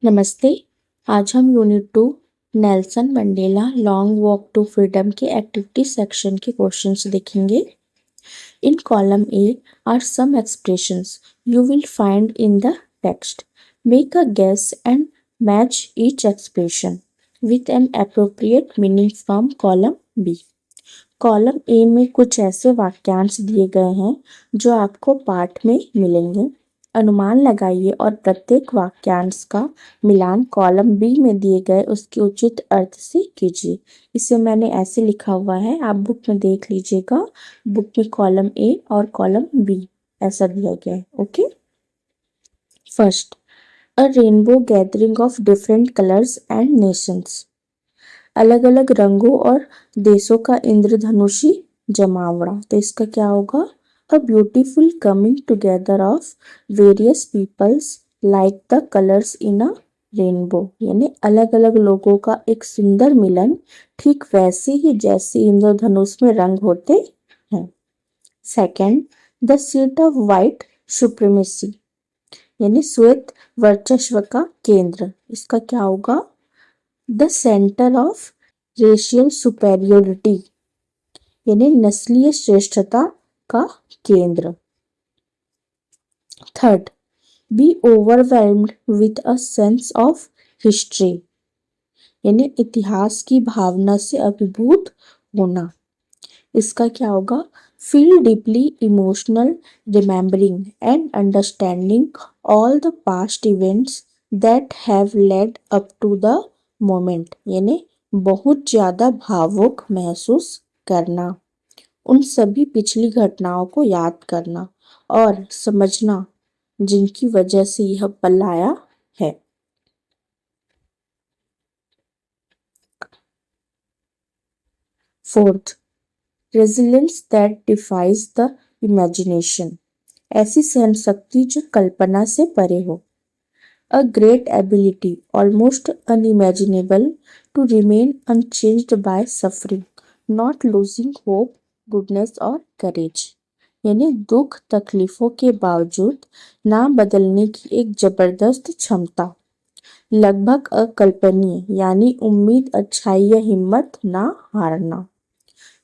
नमस्ते। आज हम unit 2 Nelson Mandela long walk to freedom के एक्टिविटी सेक्शन के क्वेश्चंस देखेंगे। In column A are some expressions you will find in the text. Make a guess and match each expression with an appropriate meaning from column B. Column A में कुछ ऐसे वाक्यांश दिए गए हैं जो आपको पाठ में मिलेंगे। अनुमान लगाइए और प्रत्येक वाक्यांश का मिलान कॉलम बी में दिए गए उसके उचित अर्थ से कीजिए। इसे मैंने ऐसे लिखा हुआ है, आप बुक में देख लीजिएगा। बुक में कॉलम ए और कॉलम बी ऐसा दिया गया है। Okay, first, a rainbow gathering of different colours and Nations. अलग अलग रंगों और देशों का इंद्रधनुषी जमावड़ा। तो इसका क्या होगा? A beautiful coming together of various peoples like the colours in a rainbow, यानी अलग अलग लोगों का एक सुंदर मिलन, ठीक वैसे ही जैसे इंद्रधनुष में रंग होते हैं। Second, the seat of white supremacy, यानी श्वेत वर्चस्व का केंद्र। इसका क्या होगा? The centre of racial superiority, यानी नस्लीय श्रेष्ठता का केंद्र। Third, be overwhelmed with a sense of history, यानी इतिहास की भावना से अभिभूत होना। इसका क्या होगा? Feel deeply emotional remembering and understanding all the past events that have led up to the moment, यानी बहुत ज्यादा भावुक महसूस करना, उन सभी पिछली घटनाओं को याद करना और समझना जिनकी वजह से यह पल आया है। Fourth, resilience that defies the imagination, ऐसी सहनशक्ति जो कल्पना से परे हो। A great ability, almost unimaginable, to remain unchanged by suffering, not losing hope, goodness और courage, यानी दुख तकलीफों के बावजूद ना बदलने की एक जबरदस्त क्षमता, लगभग अकल्पनीय, यानी उम्मीद, अच्छाई या हिम्मत ना हारना।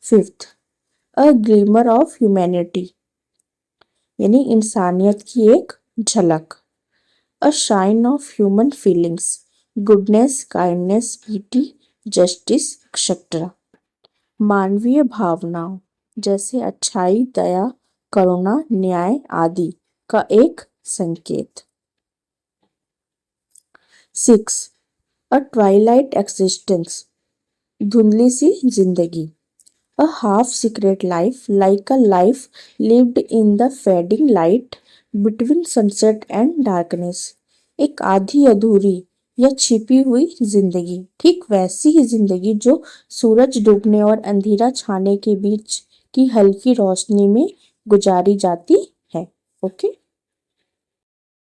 Fifth, a glimmer of humanity, यानी इंसानियत की एक झलक। A shine of human feelings, goodness, kindness, pity, justice, etc. मानवीय भावनाओं जैसे अच्छाई, दया, करुणा, न्याय आदि का एक संकेत। 6. A twilight existence, धुंधली सी जिंदगी। A half secret life, like a life lived in the fading light between sunset and darkness, एक आधी अधूरी या छिपी हुई जिंदगी, ठीक वैसी ही जिंदगी जो सूरज डूबने और अंधेरा छाने के बीच की हल्की रोशनी में गुजारी जाती है। ओके,